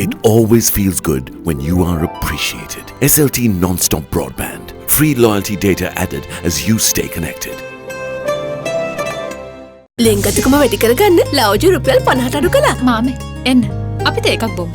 It always feels good when you are appreciated. SLT non-stop broadband. Free loyalty data added as you stay connected. ලෙන්ගතුකම වැඩි කරගන්න ලව්ජු රුපියල් 50ට අඩු කළා. මාමේ එන්න අපිට එකක් බොමු.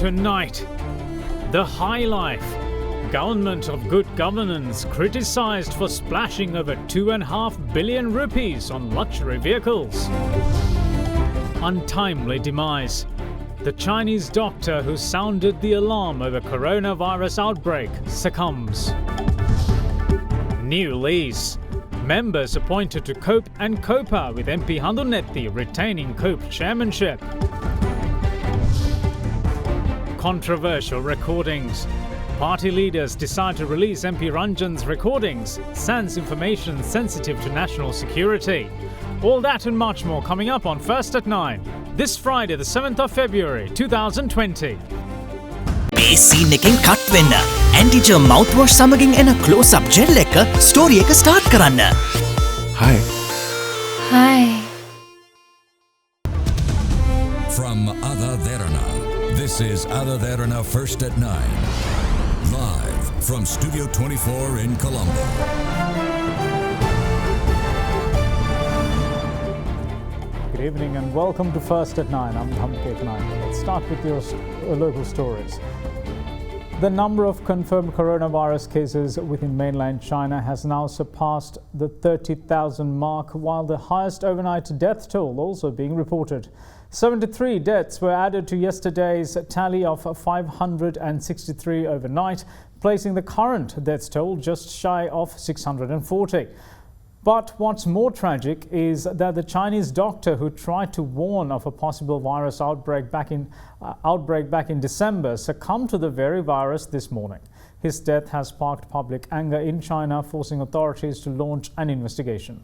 Tonight, the high life. Government of good governance criticised for splashing over 2.5 billion rupees on luxury vehicles. Untimely demise. The Chinese doctor who sounded the alarm over coronavirus outbreak succumbs. New lease. Members appointed to COPE and COPA with MP Handunetti retaining COPE chairmanship. Controversial recordings. Party leaders decide to release MP Ranjan's recordings, sans information sensitive to national security. All that and much more coming up on First at 9, this Friday the 7th of February 2020. මේ scene එකෙන් cut වෙන්න ඇන්ටිජර් මවුත්වොෂ් සමගින් එන close up gel එක story එක start කරන්න. Hi. Hi. From AdaDerana, this is AdaDerana First at 9. Live from Studio 24 in Colombo. Good evening and welcome to First at 9. I'm Hamkesh Naik. Let's start with your local stories. The number of confirmed coronavirus cases within mainland China has now surpassed the 30,000 mark, while the highest overnight death toll also being reported. 73 deaths were added to yesterday's tally of 563 overnight, placing the current death toll just shy of 640. But what's more tragic is that the Chinese doctor who tried to warn of a possible virus outbreak back in December succumbed to the very virus this morning. His death has sparked public anger in China, forcing authorities to launch an investigation.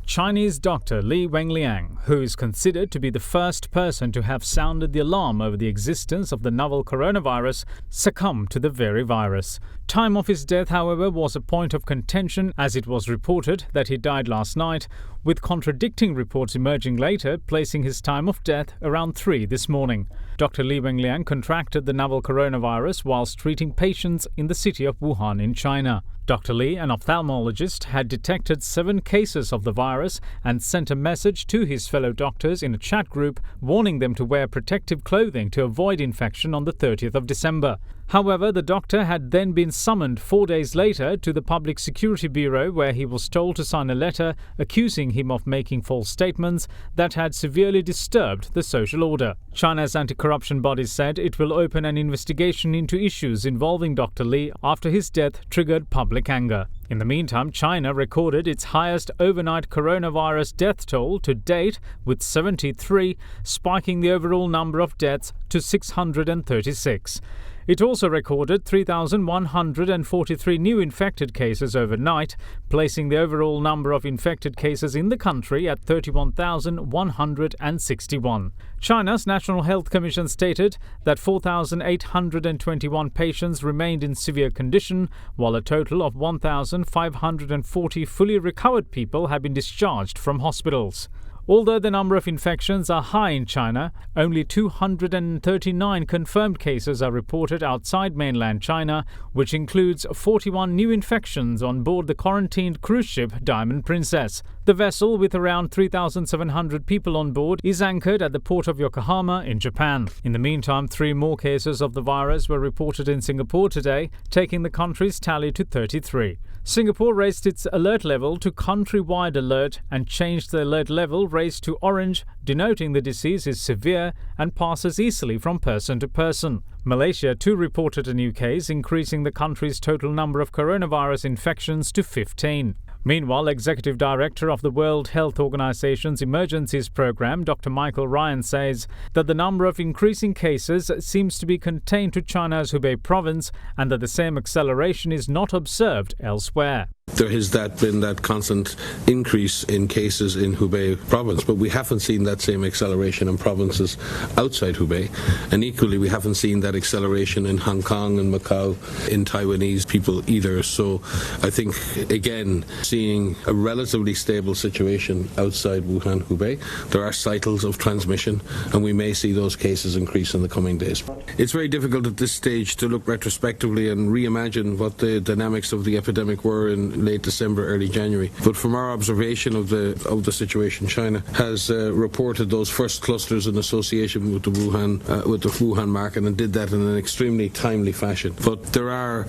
Chinese doctor Li Wenliang, who is considered to be the first person to have sounded the alarm over the existence of the novel coronavirus, succumbed to the very virus. Time of his death, however, was a point of contention, as it was reported that he died last night, with contradicting reports emerging later, placing his time of death around 3 this morning. Dr. Li Wenliang contracted the novel coronavirus whilst treating patients in the city of Wuhan in China. Dr. Li, an ophthalmologist, had detected 7 cases of the virus and sent a message to his fellow doctors in a chat group warning them to wear protective clothing to avoid infection on the 30th of December. However, the doctor had then been summoned 4 days later to the Public Security Bureau, where he was told to sign a letter accusing him of making false statements that had severely disturbed the social order. China's anti-corruption body said it will open an investigation into issues involving Dr. Li after his death triggered public anger. In the meantime, China recorded its highest overnight coronavirus death toll to date with 73, spiking the overall number of deaths to 636. It also recorded 3,143 new infected cases overnight, placing the overall number of infected cases in the country at 31,161. China's National Health Commission stated that 4,821 patients remained in severe condition, while a total of 1,540 fully recovered people have been discharged from hospitals. Although the number of infections are high in China, only 239 confirmed cases are reported outside mainland China, which includes 41 new infections on board the quarantined cruise ship Diamond Princess. The vessel, with around 3,700 people on board, is anchored at the port of Yokohama in Japan. In the meantime, 3 more cases of the virus were reported in Singapore today, taking the country's tally to 33. Singapore raised its alert level to countrywide alert and changed the alert level raised to orange, denoting the disease is severe and passes easily from person to person. Malaysia too reported a new case, increasing the country's total number of coronavirus infections to 15. Meanwhile, Executive Director of the World Health Organization's Emergencies Program, Dr. Michael Ryan, says that the number of increasing cases seems to be contained to China's Hubei province and that the same acceleration is not observed elsewhere. There has been that constant increase in cases in Hubei province, but we haven't seen that same acceleration in provinces outside Hubei, and equally we haven't seen that acceleration in Hong Kong and Macau in Taiwanese people either. So I think, again, seeing a relatively stable situation outside Wuhan, Hubei, there are cycles of transmission, and we may see those cases increase in the coming days. It's very difficult at this stage to look retrospectively and reimagine what the dynamics of the epidemic were in late December, early January. But from our observation of the situation, China has reported those first clusters in association with the Wuhan market, and did that in an extremely timely fashion. But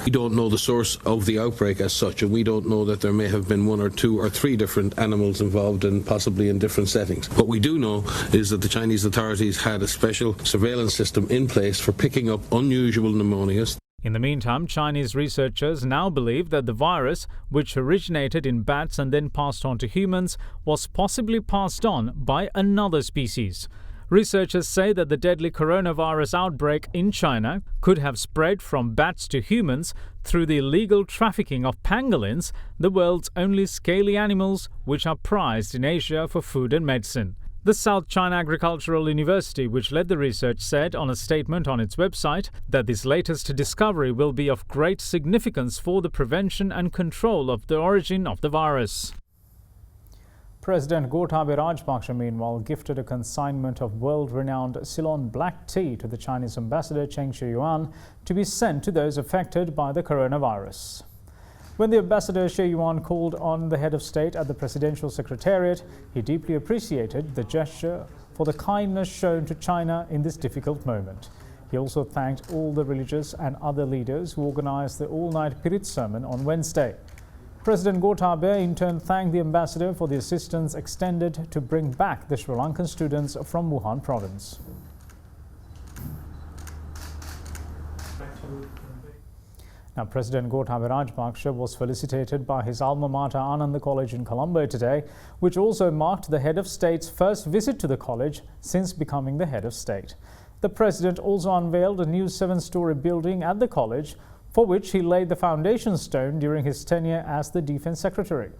we don't know the source of the outbreak as such, and we don't know that there may have been 1 or 2 or 3 different animals involved, and possibly in different settings. What we do know is that the Chinese authorities had a special surveillance system in place for picking up unusual pneumonias. In the meantime, Chinese researchers now believe that the virus, which originated in bats and then passed on to humans, was possibly passed on by another species. Researchers say that the deadly coronavirus outbreak in China could have spread from bats to humans through the illegal trafficking of pangolins, the world's only scaly animals which are prized in Asia for food and medicine. The South China Agricultural University, which led the research, said on a statement on its website that this latest discovery will be of great significance for the prevention and control of the origin of the virus. President Gotabaya Rajapaksa, meanwhile, gifted a consignment of world-renowned Ceylon black tea to the Chinese ambassador Cheng Shiyuan to be sent to those affected by the coronavirus. When the ambassador Xie Yuan called on the head of state at the presidential secretariat, he deeply appreciated the gesture for the kindness shown to China in this difficult moment. He also thanked all the religious and other leaders who organized the all-night Pirit sermon on Wednesday. President Gotabaya in turn thanked the ambassador for the assistance extended to bring back the Sri Lankan students from Wuhan province. Now, President Gotabaya Rajapaksa was felicitated by his alma mater Ananda College in Colombo today, which also marked the head of state's first visit to the college since becoming the head of state. The president also unveiled a new 7-story building at the college, for which he laid the foundation stone during his tenure as the defense secretary.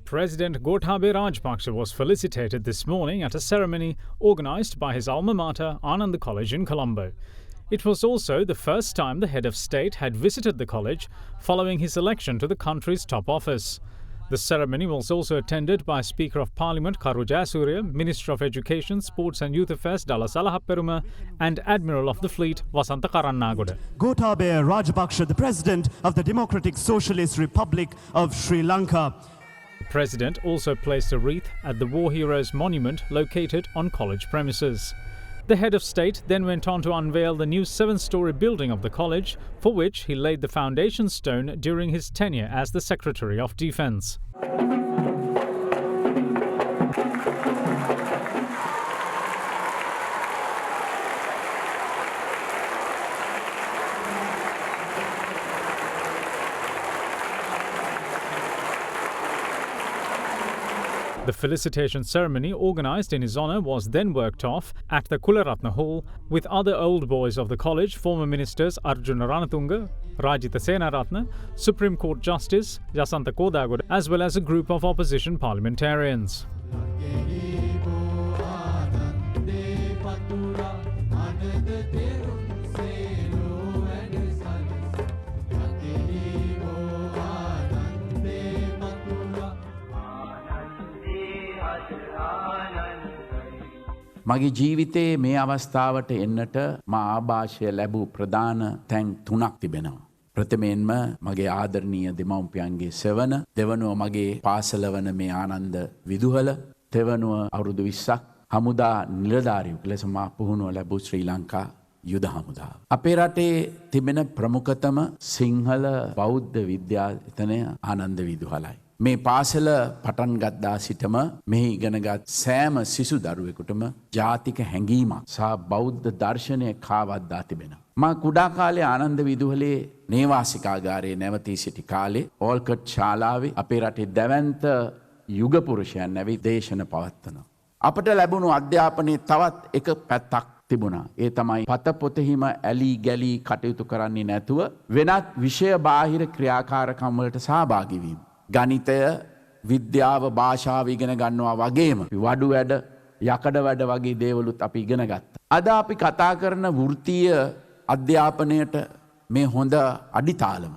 President Gotabaya Rajapaksa was felicitated this morning at a ceremony organized by his alma mater Ananda College in Colombo. It was also the first time the head of state had visited the college following his election to the country's top office. The ceremony was also attended by Speaker of Parliament Karu Jayasuriya, Minister of Education, Sports and Youth Affairs Dalla Salahapperuma, and Admiral of the Fleet Wasantha Karannagoda. Gotabaya Rajapaksa, the President of the Democratic Socialist Republic of Sri Lanka. The President also placed a wreath at the War Heroes Monument located on college premises. The head of state then went on to unveil the new 7-story building of the college, for which he laid the foundation stone during his tenure as the Secretary of Defense. The felicitation ceremony organised in his honour was then worked off at the Kularatna Hall with other old boys of the college, former ministers Arjuna Ranatunga, Rajitha Senaratne, Supreme Court Justice Jasantha Kodagoda, as well as a group of opposition parliamentarians. මගේ ජීවිතයේ මේ අවස්ථාවට එන්නට මා ආభాෂය ලැබූ ප්‍රධාන තැන් 3ක් තිබෙනවා. ප්‍රථමයෙන්ම මගේ ආදරණීය දෙමව්පියන්ගේ සෙවණ, දෙවනුව මගේ පාසල වන මේ ආනන්ද විදුහල, තෙවනුව අවුරුදු 20ක් හමුදා නිලධාරියෙකු ලෙස මා පුහුණුව ලැබූ ශ්‍රී ලංකා යුද හමුදාව. අපේ රටේ තිබෙන ප්‍රමුඛතම සිංහල බෞද්ධ විද්‍යාලය ආනන්ද විදුහලයි. මේ පාසල පටන් ගත්තා සිටම මෙහි ඉගෙනගත් සෑම සිසු දරුවෙකුටම ජාතික හැඟීමක් සහ බෞද්ධ දර්ශනය කාවද්දා තිබෙනවා. මා කුඩා කාලේ ආනන්ද විදුහලේ නේවාසිකාගාරයේ නැවතී සිටි කාලේ ඕල්කට් ශාලාවේ අපේ රටේ දැවැන්ත යුග පුරුෂයන් නැවි දේශන පවත්වනවා. අපට ලැබුණු අධ්‍යාපනයේ තවත් එක පැත්තක් තිබුණා. ඒ තමයි පත පොතෙහිම ඇලි ගැලි කටයුතු කරන්නේ නැතුව වෙනත් විෂය බාහිර ක්‍රියාකාරකම් වලට සහභාගී වීම. ගණිතය, විද්‍යාව, භාෂාව ඉගෙන ගන්නවා වගේම වඩු වැඩ, යකඩ වැඩ වගේ දේවලුත් අපි ඉගෙන ගත්තා. අද අපි කතා කරන වෘත්තීය අධ්‍යාපනයට මේ හොඳ අඩිතාලම.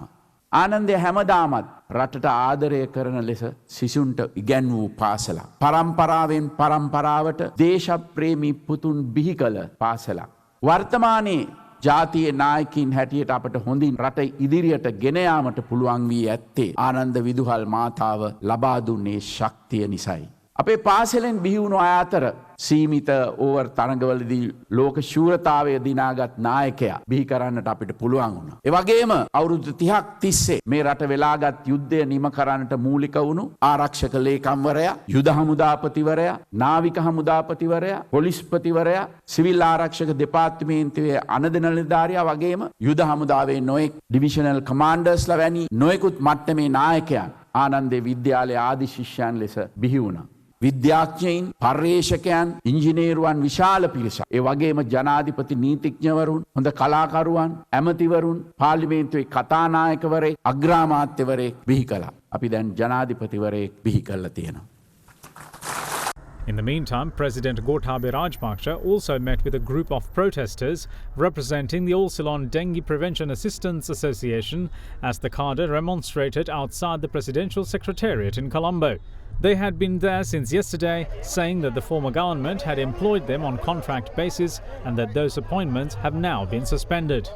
ආනන්දය හැමදාමත් රටට ආදරය කරන ලෙස සිසුන්ට ඉගැන් වූ පාසලක්. පරම්පරාවෙන් පරම්පරාවට දේශප්‍රේමී පුතුන් බිහි කළ පාසලක්. වර්තමානයේ ජාතියේ නායකින් හැටියට අපට හොඳින් රට ඉදිරියට ගෙන යාමට පුළුවන් වී ඇත්තේ ආනන්ද විදුහල් මාතාව ලබා දුන්නේ ශක්තිය නිසයි. අපේ පාසලෙන් බිහි වුණු අය අතර සීමිත ඕවර් තරඟවලදී ලෝක ශූරතාවය දිනාගත් නායකයා බිහි කරන්නට අපිට පුළුවන් වුණා. ඒ වගේම අවුරුදු 30ක් තිස්සේ මේ රට වෙලාගත් යුද්ධය නිම කරන්නට මූලික වුණු ආරක්ෂක ලේකම්වරයා, යුද හමුදාපතිවරයා, නාවික හමුදාපතිවරයා, පොලිස්පතිවරයා, සිවිල් ආරක්ෂක දෙපාර්තමේන්තුවේ අනද නිලධාරියා වගේම යුද හමුදාවේ නොයෙක් ඩිවිෂනල් කමාන්ඩර්ස්ලා වැනි නොයෙකුත් මට්ටමේ නායකයන් ආනන්දේ විද්‍යාලයේ ආදි ශිෂ්‍යයන් ලෙස බිහි වුණා. විද්‍යාඥයින්, පර්යේෂකයන්, ඉංජිනේරුවන් විශාල පිරිසක්. ඒ වගේම ජනාධිපති නීතිඥවරුන්, හොඳ කලාකරුවන්, ඇමතිවරුන්, පාර්ලිමේන්තුවේ කතානායකවරයෙක්, අග්‍රාමාත්‍යවරයෙක් බිහි කළා. අපි දැන් ජනාධිපතිවරයෙක් බිහි කරලා තියෙනවා. In the meantime, President Gotabaya Rajapaksa also met with a group of protesters representing the All Ceylon Dengue Prevention Assistance Association as the cadre remonstrated outside the Presidential Secretariat in Colombo. They had been there since yesterday, saying that the former government had employed them on contract basis and that those appointments have now been suspended.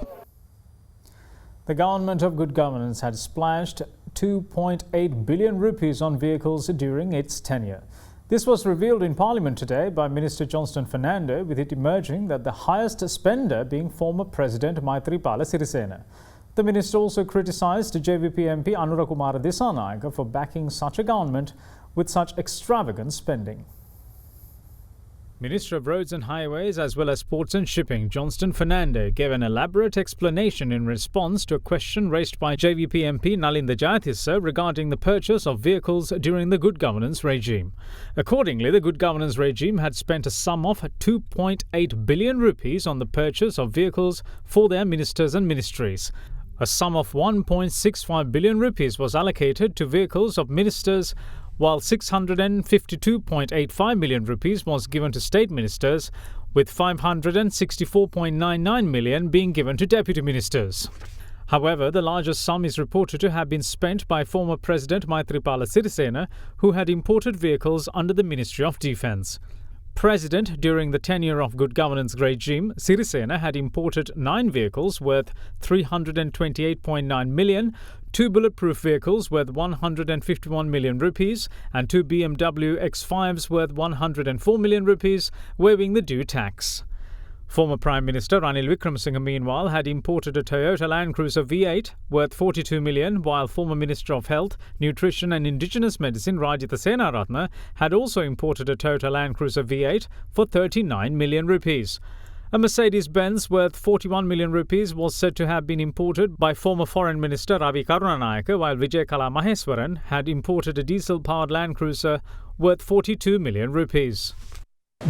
The government of good governance had splashed 2.8 billion rupees on vehicles during its tenure. This was revealed in Parliament today by Minister Johnston Fernando, with it emerging that the highest spender being former President Maithripala Sirisena. The minister also criticised JVP MP Anurakumara Dissanayake for backing such a government with such extravagant spending. Minister of Roads and Highways as well as Ports and Shipping Johnston Fernando gave an elaborate explanation in response to a question raised by JVP MP Nalinda Jayatissa regarding the purchase of vehicles during the Good Governance regime. Accordingly, the Good Governance regime had spent a sum of 2.8 billion rupees on the purchase of vehicles for their ministers and ministries. A sum of 1.65 billion rupees was allocated to vehicles of ministers, while 652.85 million rupees was given to state ministers, with 564.99 million being given to deputy ministers. However, the largest sum is reported to have been spent by former President Maithripala Sirisena, who had imported vehicles under the Ministry of Defence. President, during the tenure of Good Governance regime, Sirisena had imported 9 vehicles worth 328.9 million, 2 bulletproof vehicles worth 151 million rupees and 2 BMW X5s worth 104 million rupees, waiving the due tax. Former Prime Minister Ranil Wickremesinghe, meanwhile, had imported a Toyota Land Cruiser V8 worth 42 million, while former Minister of Health, Nutrition and Indigenous Medicine Rajitha Senaratne had also imported a Toyota Land Cruiser V8 for 39 million rupees. A Mercedes-Benz worth 41 million rupees was said to have been imported by former Foreign Minister Ravi Karunanayake, while Vijayakala Maheswaran had imported a diesel-powered Land Cruiser worth 42 million rupees.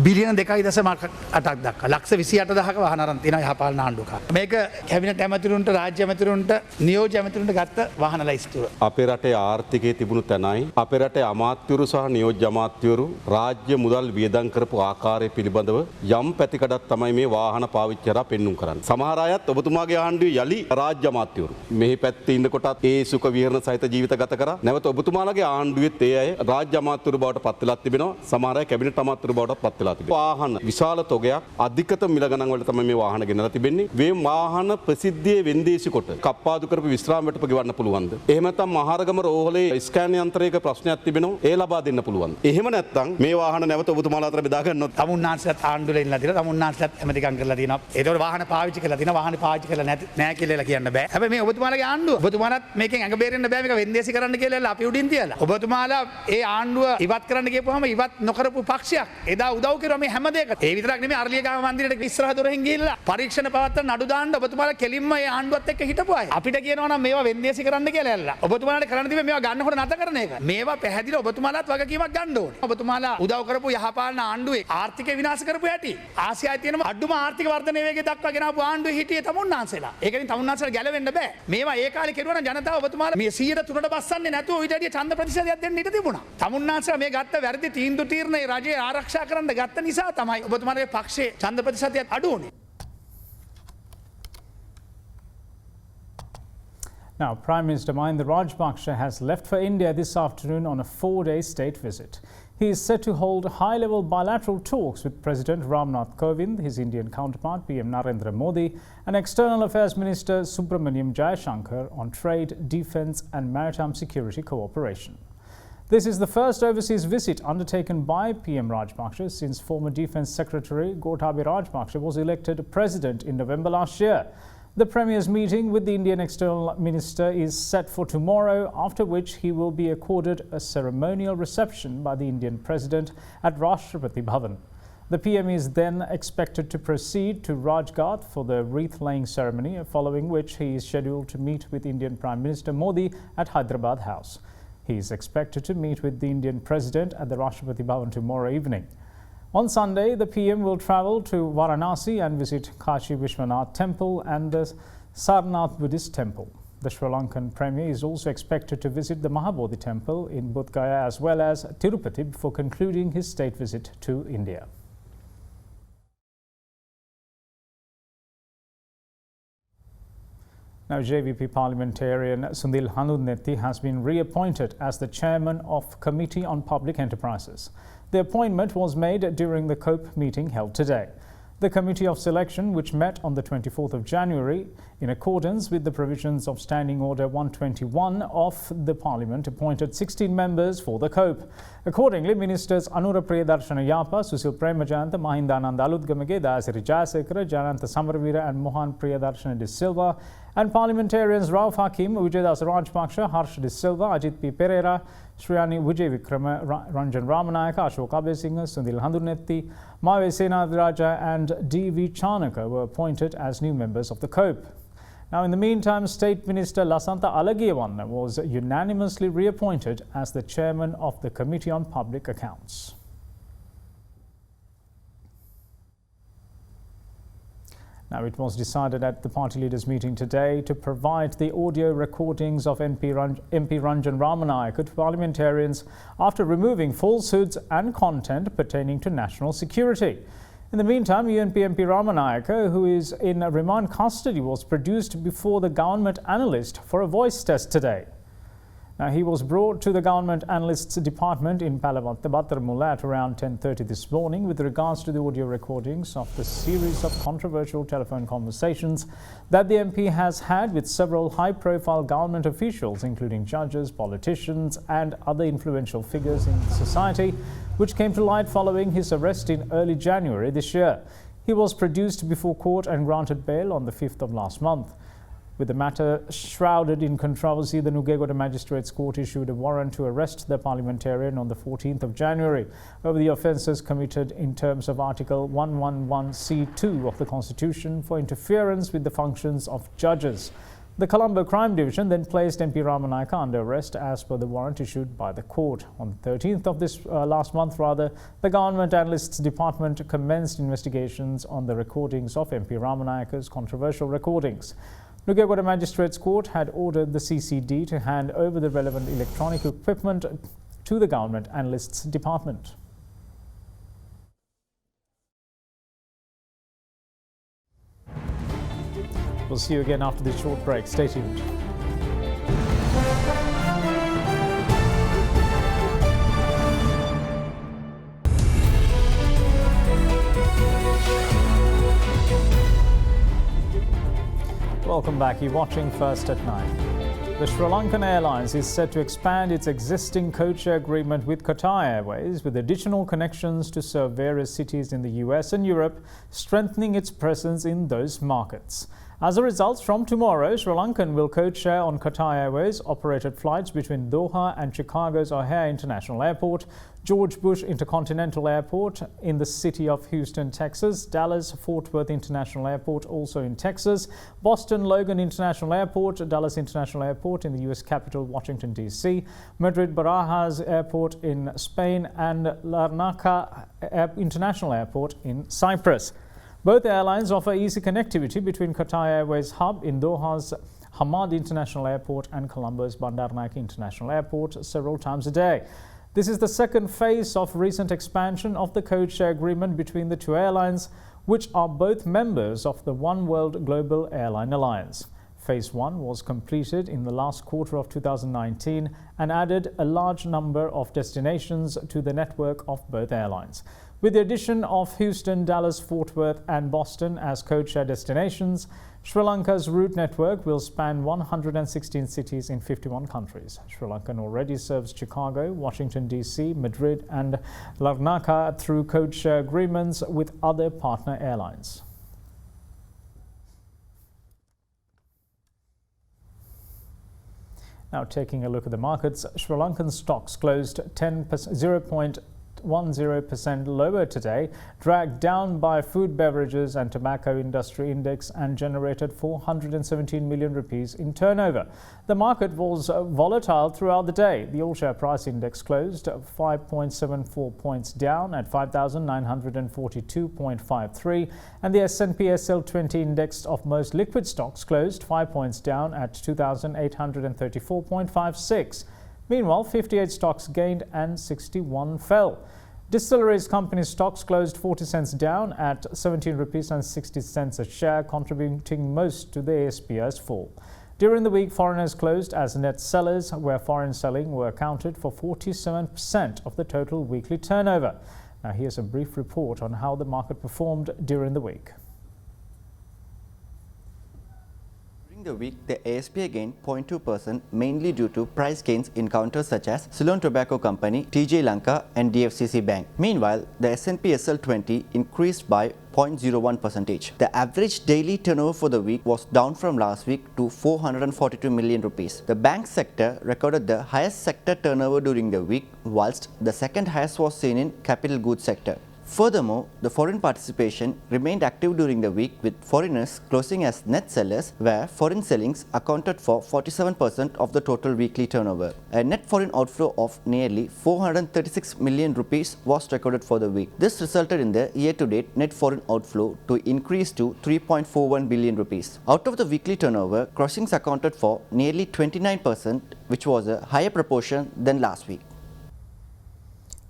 බිලියන 2.8ක් දක්වා ලක්ෂ 28000ක වාහන අරන් තියෙනවා යහපාලන ආණ්ඩුවක. මේක cabinet ඇමතිවරුන්ට, රාජ්‍ය ඇමතිවරුන්ට, නියෝජ්‍ය ඇමතිවරුන්ට ගත්ත වාහන ලයිස්තුව. අපේ රටේ ආර්ථිකයේ තිබුණු තැනයි අපේ රටේ අමාත්‍යවරු සහ නියෝජ්‍ය අමාත්‍යවරු රාජ්‍ය මුදල් වියදම් කරපු ආකාරය පිළිබඳව යම් පැතිකඩක් තමයි මේ වාහන පාවිච්චි කරලා පෙන්눔 කරන්නේ. සමහර අයත් ඔබතුමාගේ ආණ්ඩුවේ යලි රාජ්‍ය අමාත්‍යවරු මෙහි පැත්තේ ඉන්නකොටත් ඒ සුඛ විහරණ සහිත ජීවිත ගත කරා. නැවත ඔබතුමාලගේ ආණ්ඩුවෙත් ඒ අය රාජ්‍ය අමාත්‍යවරු බවට පත් වෙලා තිබෙනවා. සමහර අය කැබිනට් අමාත්‍යවරු බවට පත් වාහන විශාල තොගයක් අධිකතම මිල ගණන් වලට තමයි මේ වාහන ගෙනලා තිබෙන්නේ. මේ වාහන ප්‍රසිද්ධියේ වෙන්දේසි කොට කප්පාදු කරපු විශ්‍රාම වැටුප ගෙවන්න පුළුවන්ද? එහෙම නැත්නම් මහරගම රෝහලේ ස්කෑන් යන්ත්‍රයක ප්‍රශ්නයක් තිබෙනවා. ඒ ලබා දෙන්න පුළුවන්ද? එහෙම නැත්නම් මේ වාහන නැවත ඔබතුමාලා අතර බෙදා ගන්නොත් තමුන්නාන්සලත් ආණ්ඩුවේ ඉන්නලා තියෙනවා. තමුන්නාන්සලත් ඇමතිකම් කරලා තියෙනවා. ඒතකොට වාහන පාවිච්චි කරලා තියෙනවා. වාහන පාවිච්චි කරලා නැහැ කියලා කියන්න බෑ. හැබැයි මේ ඔබතුමාලාගේ ආණ්ඩුව ඔබතුමාලත් මේකෙන් ඇඟ බේරෙන්න බෑ. මේක වෙන්දේසි කරන්න කියලා අපි උඩින් තියලා. ඔබතුමාලා ඒ ආණ්ඩුව ඉවත් කරන්න කියපුවාම ඉවත් නොකරපු පක්ෂයක් එදා උදව් කරා මේ හැම දෙයකට. ඒ විතරක් නෙමෙයි අරලියගම මන්දිරයට ඉස්සරහ දොරෙන් ගිහිල්ලා පරීක්ෂණ පවත්වන නඩු දාන්න ඔබතුමාලා කෙලින්ම මේ ආණ්ඩුවත් එක්ක හිටපු අය. අපිට කියනවා නම් මේවා වෙන්දේසි කරන්න කියලා ඇල්ලලා. ඔබතුමාලාට කරන්න තිබේ මේවා ගන්නකොට නැත කරන එක. මේවා පැහැදිලිව ඔබතුමාලාත් වගකීමක් ගන්න ඕනේ. ඔබතුමාලා උදව් කරපු යහපාලන ආණ්ඩුවේ ආර්ථිකය විනාශ කරපු හැටි. ආසියාවේ තියෙනම අඩුම ආර්ථික වර්ධනය වේගය දක්වා ගෙනාවු ආණ්ඩුවේ හිටියේ තමුන්නාන්සේලා. ඒකෙන් තමුන්නාන්සේලා ගැලවෙන්න බෑ. මේවා ඒ කාලේ කෙරුවා නම් ජනතාව ඔබතුමාලා මේ 103ට බස්සන්නේ නැතුව ඊට වැඩිය ඡන්ද ප්‍රතිශතයක් දෙන්න ඉඩ තිබුණා. තමුන්නාන්සේලා මේ ගත්ත වැරදි තීන්දුව තීරණේ රජය ආරක්ෂා කරන්න ගත්ත නිසා තමයි ඔබතුමාගේ පක්ෂයේ ඡන්ද ප්‍රතිශතයක් අඩු වුණේ. Now, Prime Minister Mahinda Rajapaksa has left for India this afternoon on a 4-day state visit. He is set to hold high-level bilateral talks with President Ramnath Kovind, his Indian counterpart PM Narendra Modi, and External Affairs Minister Subramaniam Jayashankar on trade, defence and maritime security cooperation. This is the first overseas visit undertaken by PM Rajapaksa since former Defence Secretary Gotabaya Rajapaksa was elected President in November last year. The Premier's meeting with the Indian External Minister is set for tomorrow, after which he will be accorded a ceremonial reception by the Indian President at Rashtrapati Bhavan. The PM is then expected to proceed to Rajghat for the wreath-laying ceremony, following which he is scheduled to meet with Indian Prime Minister Modi at Hyderabad House. He is expected to meet with the Indian President at the Rashtrapati Bhavan tomorrow evening. On Sunday, the PM will travel to Varanasi and visit Kashi Vishwanath Temple and the Sarnath Buddhist Temple. The Sri Lankan Premier is also expected to visit the Mahabodhi Temple in Bodh Gaya as well as Tirupati before concluding his state visit to India. Now, JVP parliamentarian Sundil Hanunnethi has been reappointed as the chairman of Committee on Public Enterprises. The appointment was made during the COPE meeting held today. The Committee of Selection, which met on the 24th of January, in accordance with the provisions of Standing Order 121 of the Parliament, appointed 16 members for the COPE. Accordingly, Ministers Anura Priyadarshana Yapa, Susil Premajanta, Mahindanand Aludgamage, Dasiri Jayasekara, Janantha Samaravira and Mohan Priyadarshana de Silva, and parliamentarians Rauf Hakim, Vijayadas Rajpaksha, Harsh de Silva, Ajit P. Pereira, Shriyani Vijay Vikrama, Ranjan Ramanayaka, Ashok Abesinghe, Sundil Hanunnethi, Mawe Senadiraja and D.V. Chanaka were appointed as new members of the COPE. Now, in the meantime, State Minister Lasantha Alagiyawanna was unanimously reappointed as the chairman of the Committee on Public Accounts. Now, it was decided at the party leaders' meeting today to provide the audio recordings of MP Ranjan Ramanayaka to parliamentarians after removing falsehoods and content pertaining to national security. In the meantime, UNP MP Ramanayaka, who is in remand custody, was produced before the government analyst for a voice test today. Now, he was brought to the Government Analysts Department in Palavanthabattaramulla at around 10:30 this morning with regards to the audio recordings of the series of controversial telephone conversations that the MP has had with several high-profile government officials, including judges, politicians and other influential figures in society, which came to light following his arrest in early January this year. He was produced before court and granted bail on the 5th of last month. With the matter shrouded in controversy, the Nugegoda Magistrates Court issued a warrant to arrest the parliamentarian on the 14th of January over the offences committed in terms of Article 111C2 of the Constitution for interference with the functions of judges. The Colombo Crime Division then placed MP Ramanayaka under arrest as per the warrant issued by the court. On the 13th of this last month, the Government Analysts Department commenced investigations on the recordings of MP Ramanayaka's controversial recordings. Nugegoda Magistrates Court had ordered the CCD to hand over the relevant electronic equipment to the Government Analysts Department. We'll see you again after this short break. Stay tuned. Welcome back. You're watching First at 9. The Sri Lankan Airlines is set to expand its existing codeshare agreement with Qatar Airways with additional connections to serve various cities in the US and Europe, strengthening its presence in those markets. As a result, from tomorrow, Sri Lankan will code-share on Qatar Airways operated flights between Doha and Chicago's O'Hare International Airport, George Bush Intercontinental Airport in the city of Houston, Texas, Dallas-Fort Worth International Airport also in Texas, Boston Logan International Airport, Dallas International Airport in the U.S. capital, Washington, D.C., Madrid Barajas Airport in Spain, and Larnaca International Airport in Cyprus. Both airlines offer easy connectivity between Qatar Airways hub in Doha's Hamad International Airport and Colombo's Bandar Naik International Airport several times a day. This is the second phase of recent expansion of the code-share agreement between the two airlines, which are both members of the One World Global Airline Alliance. Phase 1 was completed in the last quarter of 2019 and added a large number of destinations to the network of both airlines. With the addition of Houston, Dallas, Fort Worth and Boston as code-share destinations, Sri Lanka's route network will span 116 cities in 51 countries. Sri Lankan already serves Chicago, Washington, D.C., Madrid and Larnaca through code-share agreements with other partner airlines. Now taking a look at the markets, Sri Lankan stocks closed 0.10% lower today, dragged down by food, beverages and tobacco industry index and generated 417 million rupees in turnover. The market was volatile throughout the day. The all-share price index closed 5.74 points down at 5,942.53 and the S&P SL20 index of most liquid stocks closed 5 points down at 2,834.56. Meanwhile, 58 stocks gained and 61 fell. Distilleries company stocks closed 40 cents down at 17 rupees and 60 cents a share, contributing most to the ASP's fall. During the week, foreigners closed as net sellers, where foreign selling were accounted for 47% of the total weekly turnover. Now here's a brief report on how the market performed during the week. The week, the ASP gained 0.2%, mainly due to price gains in counters such as Ceylon Tobacco Company, TJ Lanka and DFCC Bank. Meanwhile, the S&P SL20 increased by 0.01%. The average daily turnover for the week was down from last week to 442 million rupees. The bank sector recorded the highest sector turnover during the week, whilst the second highest was seen in capital goods sector. Furthermore, the foreign participation remained active during the week, with foreigners closing as net sellers, where foreign sellings accounted for 47% of the total weekly turnover. A net foreign outflow of nearly 436 million rupees was recorded for the week. This resulted in the year-to-date net foreign outflow to increase to 3.41 billion rupees. Out of the weekly turnover, crossings accounted for nearly 29%, which was a higher proportion than last week.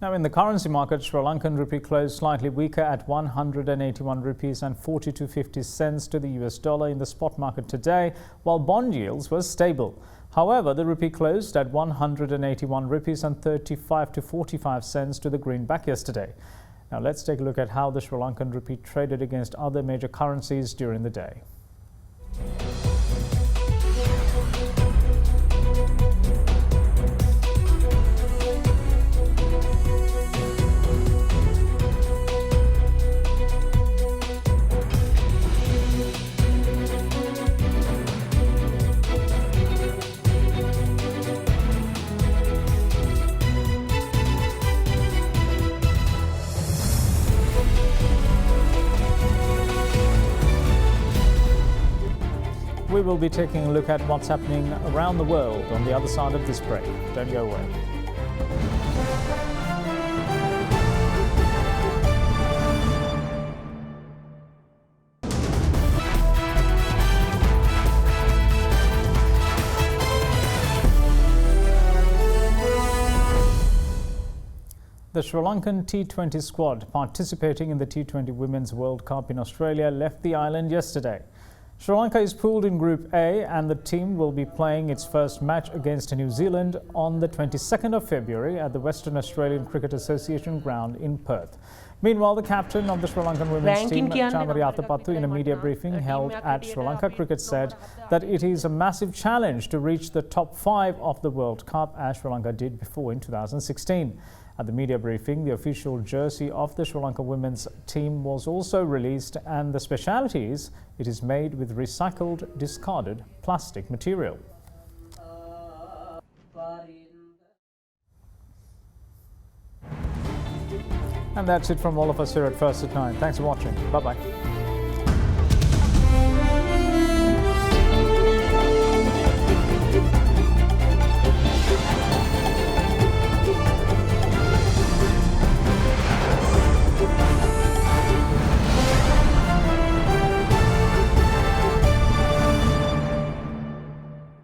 Now in the currency market, Sri Lankan rupee closed slightly weaker at 181 rupees and 42.50 cents to the US dollar in the spot market today, while bond yields were stable. However, the rupee closed at 181 rupees and 35 to 45 cents to the greenback yesterday. Now let's take a look at how the Sri Lankan rupee traded against other major currencies during the day. We will be taking a look at what's happening around the world on the other side of this break. Don't go away. The Sri Lankan T20 squad participating in the T20 Women's World Cup in Australia left the island yesterday. Sri Lanka is pooled in Group A and the team will be playing its first match against New Zealand on the 22nd of February at the Western Australian Cricket Association ground in Perth. Meanwhile, the captain of the Sri Lankan women's Ranking team, Chamari Athapattu, in a media briefing held at Sri Lanka Cricket, said that it is a massive challenge to reach the top 5 of the World Cup, as Sri Lanka did before in 2016. At the media briefing, the official jersey of the Sri Lanka women's team was also released, and the speciality is it is made with recycled, discarded plastic material. And that's it from all of us here at First at 9. Thanks for watching. Bye-bye.